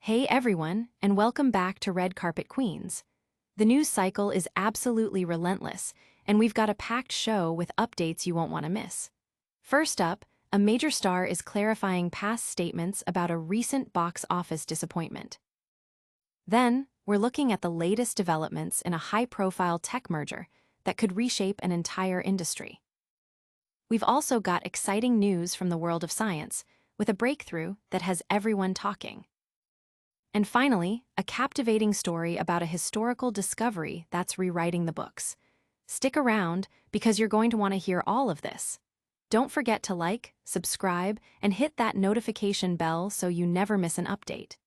Hey everyone, and welcome back to Red Carpet Queens. The news cycle is absolutely relentless, and we've got a packed show with updates you won't want to miss. First up, a major star is clarifying past statements about a recent box office disappointment. Then, we're looking at the latest developments in a high-profile tech merger that could reshape an entire industry. We've also got exciting news from the world of science, with a breakthrough that has everyone talking. And finally, a captivating story about a historical discovery that's rewriting the books. Stick around because you're going to want to hear all of this. Don't forget to like, subscribe, and hit that notification bell so you never miss an update.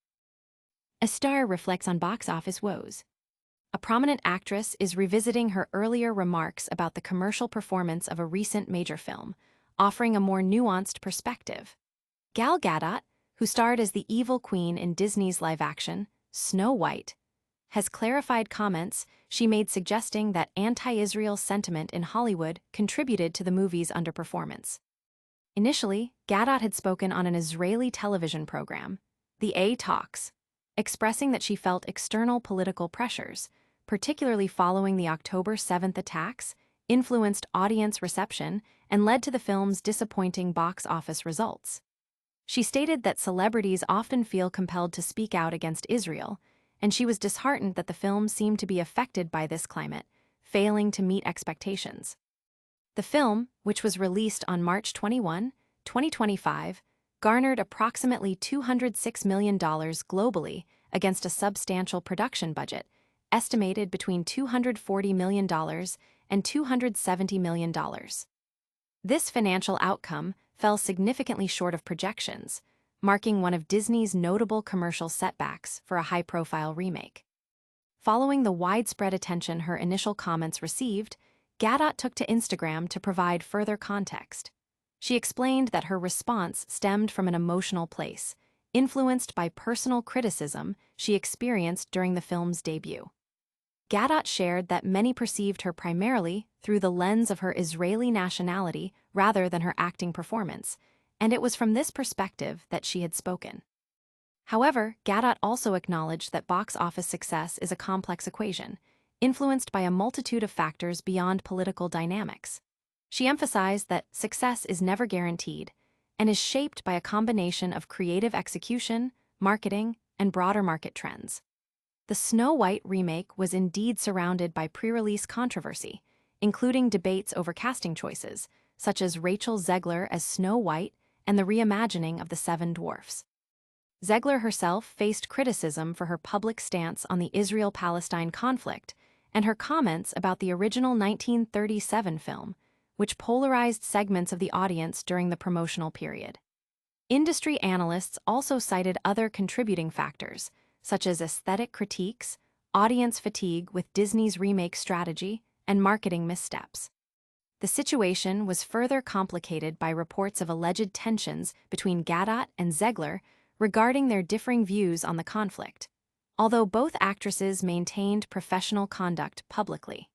A star reflects on box office woes. A prominent actress is revisiting her earlier remarks about the commercial performance of a recent major film, offering a more nuanced perspective. Gal Gadot, who starred as the evil queen in Disney's live-action, Snow White, has clarified comments she made suggesting that anti-Israel sentiment in Hollywood contributed to the movie's underperformance. Initially, Gadot had spoken on an Israeli television program, The A Talks, expressing that she felt external political pressures, particularly following the October 7th attacks, influenced audience reception and led to the film's disappointing box office results. She stated that celebrities often feel compelled to speak out against Israel, and she was disheartened that the film seemed to be affected by this climate, failing to meet expectations. The film, which was released on March 21, 2025, garnered approximately $206 million globally against a substantial production budget, estimated between $240 million and $270 million. This financial outcome fell significantly short of projections, marking one of Disney's notable commercial setbacks for a high-profile remake. Following the widespread attention her initial comments received, Gadot took to Instagram to provide further context. She explained that her response stemmed from an emotional place, influenced by personal criticism she experienced during the film's debut. Gadot shared that many perceived her primarily through the lens of her Israeli nationality rather than her acting performance, and it was from this perspective that she had spoken. However, Gadot also acknowledged that box office success is a complex equation, influenced by a multitude of factors beyond political dynamics. She emphasized that success is never guaranteed and is shaped by a combination of creative execution, marketing, and broader market trends. The Snow White remake was indeed surrounded by pre-release controversy, including debates over casting choices, such as Rachel Zegler as Snow White and the reimagining of the Seven Dwarfs. Zegler herself faced criticism for her public stance on the Israel-Palestine conflict and her comments about the original 1937 film, which polarized segments of the audience during the promotional period. Industry analysts also cited other contributing factors, such as aesthetic critiques, audience fatigue with Disney's remake strategy, and marketing missteps. The situation was further complicated by reports of alleged tensions between Gadot and Zegler regarding their differing views on the conflict, although both actresses maintained professional conduct publicly.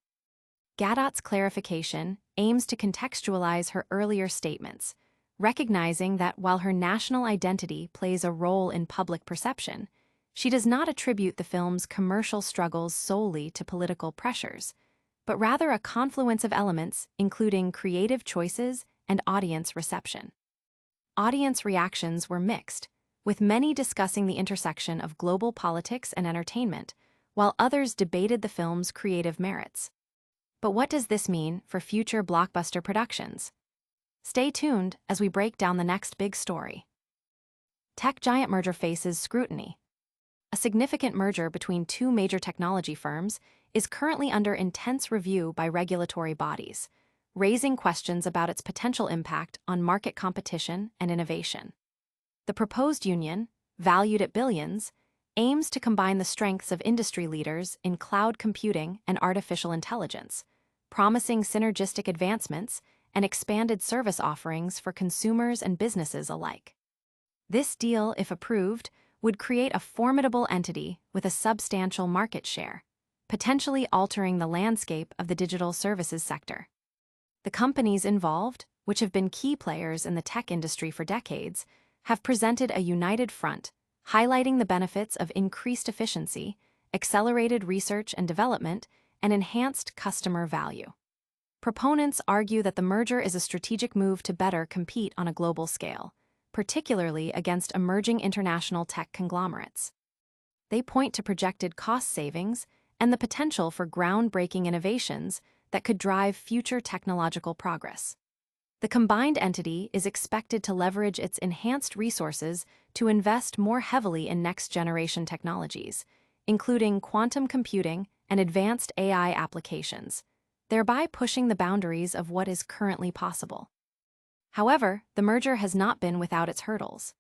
Gadot's clarification aims to contextualize her earlier statements, recognizing that while her national identity plays a role in public perception, she does not attribute the film's commercial struggles solely to political pressures, but rather a confluence of elements including creative choices and audience reception. Audience reactions were mixed, with many discussing the intersection of global politics and entertainment, while others debated the film's creative merits. But what does this mean for future blockbuster productions? Stay tuned as we break down the next big story. Tech giant merger faces scrutiny. A significant merger between two major technology firms is currently under intense review by regulatory bodies, raising questions about its potential impact on market competition and innovation. The proposed union, valued at billions, aims to combine the strengths of industry leaders in cloud computing and artificial intelligence, promising synergistic advancements and expanded service offerings for consumers and businesses alike. This deal, if approved, would create a formidable entity with a substantial market share, potentially altering the landscape of the digital services sector. The companies involved, which have been key players in the tech industry for decades, have presented a united front, highlighting the benefits of increased efficiency, accelerated research and development, and enhanced customer value. Proponents argue that the merger is a strategic move to better compete on a global scale, particularly against emerging international tech conglomerates. They point to projected cost savings and the potential for groundbreaking innovations that could drive future technological progress. The combined entity is expected to leverage its enhanced resources to invest more heavily in next-generation technologies, including quantum computing and advanced AI applications, thereby pushing the boundaries of what is currently possible. However, the merger has not been without its hurdles.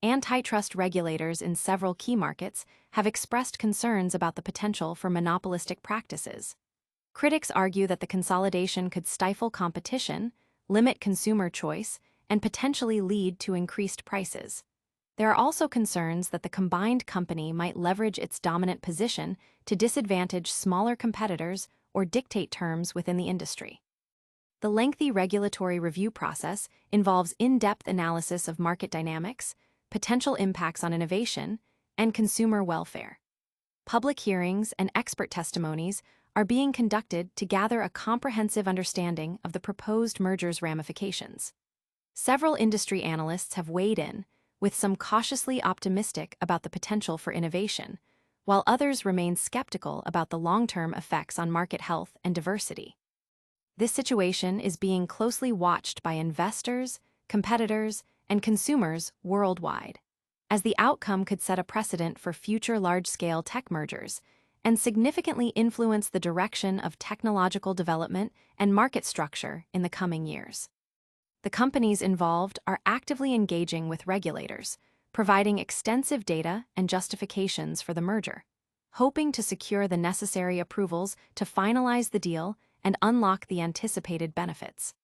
Antitrust regulators in several key markets have expressed concerns about the potential for monopolistic practices. Critics argue that the consolidation could stifle competition, limit consumer choice, and potentially lead to increased prices. There are also concerns that the combined company might leverage its dominant position to disadvantage smaller competitors or dictate terms within the industry. The lengthy regulatory review process involves in-depth analysis of market dynamics, potential impacts on innovation, and consumer welfare. Public hearings and expert testimonies are being conducted to gather a comprehensive understanding of the proposed merger's ramifications. Several industry analysts have weighed in, with some cautiously optimistic about the potential for innovation, while others remain skeptical about the long-term effects on market health and diversity. This situation is being closely watched by investors, competitors, and consumers worldwide, as the outcome could set a precedent for future large-scale tech mergers and significantly influence the direction of technological development and market structure in the coming years. The companies involved are actively engaging with regulators, providing extensive data and justifications for the merger, hoping to secure the necessary approvals to finalize the deal and unlock the anticipated benefits.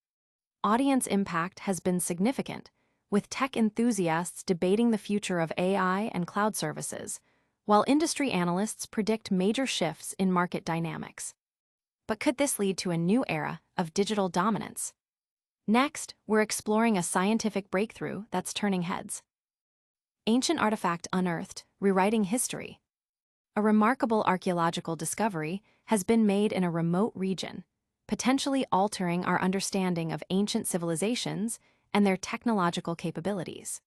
Audience impact has been significant, with tech enthusiasts debating the future of AI and cloud services, while industry analysts predict major shifts in market dynamics. But could this lead to a new era of digital dominance? Next, we're exploring a scientific breakthrough that's turning heads. Ancient artifact unearthed, rewriting history. A remarkable archaeological discovery has been made in a remote region, potentially altering our understanding of ancient civilizations and their technological capabilities.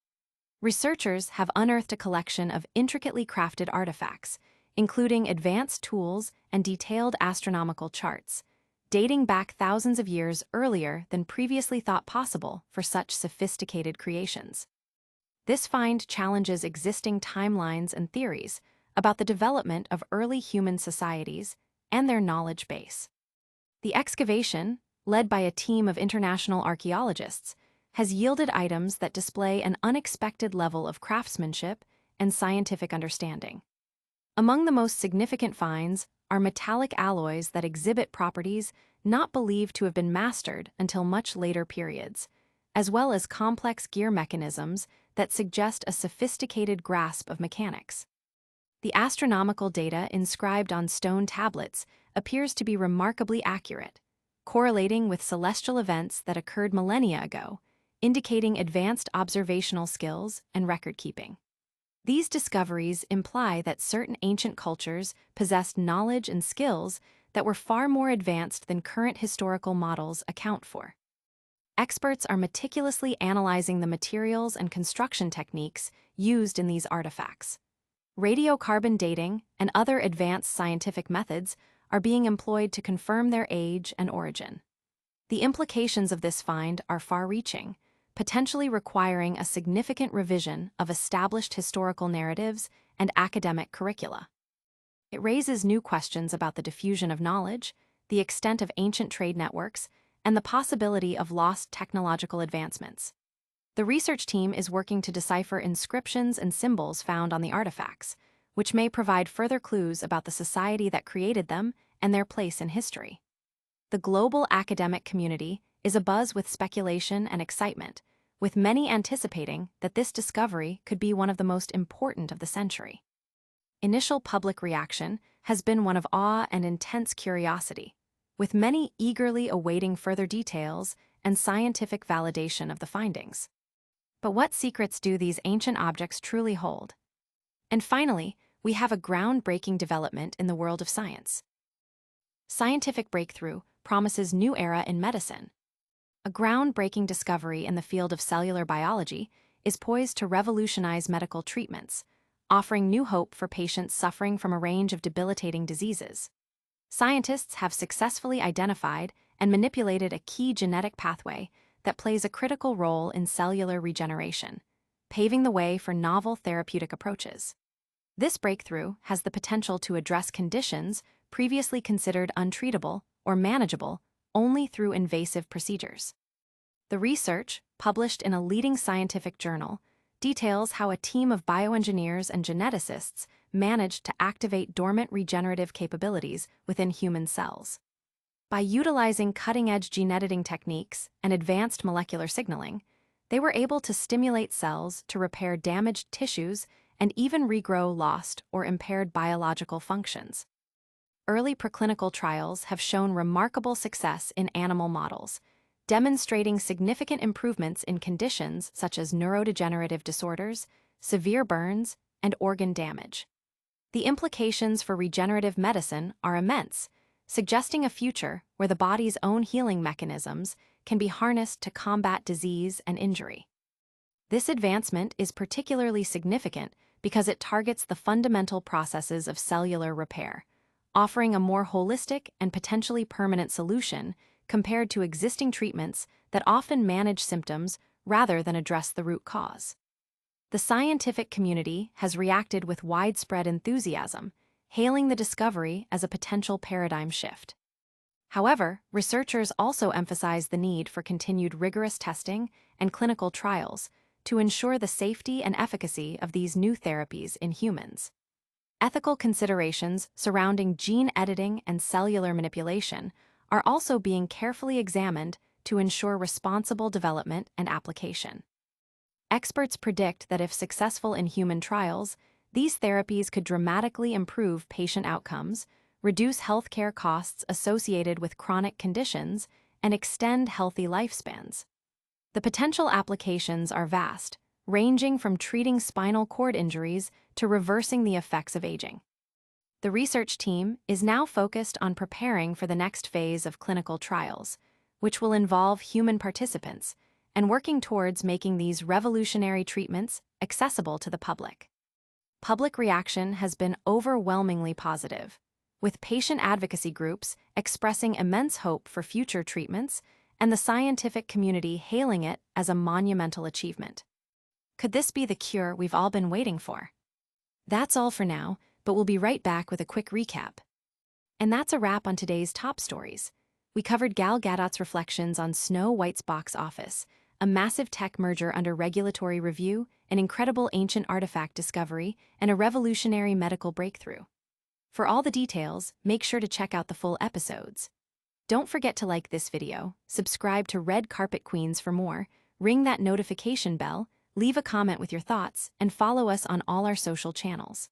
Researchers have unearthed a collection of intricately crafted artifacts, including advanced tools and detailed astronomical charts, dating back thousands of years earlier than previously thought possible for such sophisticated creations. This find challenges existing timelines and theories about the development of early human societies and their knowledge base. The excavation, led by a team of international archaeologists, has yielded items that display an unexpected level of craftsmanship and scientific understanding. Among the most significant finds are metallic alloys that exhibit properties not believed to have been mastered until much later periods, as well as complex gear mechanisms that suggest a sophisticated grasp of mechanics. The astronomical data inscribed on stone tablets appears to be remarkably accurate, correlating with celestial events that occurred millennia ago, indicating advanced observational skills and record-keeping. These discoveries imply that certain ancient cultures possessed knowledge and skills that were far more advanced than current historical models account for. Experts are meticulously analyzing the materials and construction techniques used in these artifacts. Radiocarbon dating and other advanced scientific methods are being employed to confirm their age and origin. The implications of this find are far-reaching, potentially requiring a significant revision of established historical narratives and academic curricula. It raises new questions about the diffusion of knowledge, the extent of ancient trade networks, and the possibility of lost technological advancements. The research team is working to decipher inscriptions and symbols found on the artifacts, which may provide further clues about the society that created them and their place in history. The global academic community is abuzz with speculation and excitement, with many anticipating that this discovery could be one of the most important of the century. Initial public reaction has been one of awe and intense curiosity, with many eagerly awaiting further details and scientific validation of the findings. But what secrets do these ancient objects truly hold? And finally, we have a groundbreaking development in the world of science. Scientific breakthrough promises new era in medicine. A groundbreaking discovery in the field of cellular biology is poised to revolutionize medical treatments, offering new hope for patients suffering from a range of debilitating diseases. Scientists have successfully identified and manipulated a key genetic pathway that plays a critical role in cellular regeneration, paving the way for novel therapeutic approaches. This breakthrough has the potential to address conditions previously considered untreatable or manageable only through invasive procedures. The research, published in a leading scientific journal, details how a team of bioengineers and geneticists managed to activate dormant regenerative capabilities within human cells. By utilizing cutting-edge gene editing techniques and advanced molecular signaling, they were able to stimulate cells to repair damaged tissues and even regrow lost or impaired biological functions. Early preclinical trials have shown remarkable success in animal models, demonstrating significant improvements in conditions such as neurodegenerative disorders, severe burns, and organ damage. The implications for regenerative medicine are immense, suggesting a future where the body's own healing mechanisms can be harnessed to combat disease and injury. This advancement is particularly significant because it targets the fundamental processes of cellular repair, offering a more holistic and potentially permanent solution compared to existing treatments that often manage symptoms rather than address the root cause. The scientific community has reacted with widespread enthusiasm, hailing the discovery as a potential paradigm shift. However, researchers also emphasize the need for continued rigorous testing and clinical trials to ensure the safety and efficacy of these new therapies in humans. Ethical considerations surrounding gene editing and cellular manipulation are also being carefully examined to ensure responsible development and application. Experts predict that if successful in human trials, these therapies could dramatically improve patient outcomes, reduce healthcare costs associated with chronic conditions, and extend healthy lifespans. The potential applications are vast, ranging from treating spinal cord injuries to reversing the effects of aging. The research team is now focused on preparing for the next phase of clinical trials, which will involve human participants, and working towards making these revolutionary treatments accessible to the public. Public reaction has been overwhelmingly positive, with patient advocacy groups expressing immense hope for future treatments and the scientific community hailing it as a monumental achievement. Could this be the cure we've all been waiting for? That's all for now, but we'll be right back with a quick recap. And that's a wrap on today's top stories. We covered Gal Gadot's reflections on Snow White's box office, a massive tech merger under regulatory review, an incredible ancient artifact discovery, and a revolutionary medical breakthrough. For all the details, make sure to check out the full episodes. Don't forget to like this video, subscribe to Red Carpet Queens for more, ring that notification bell, leave a comment with your thoughts, and follow us on all our social channels.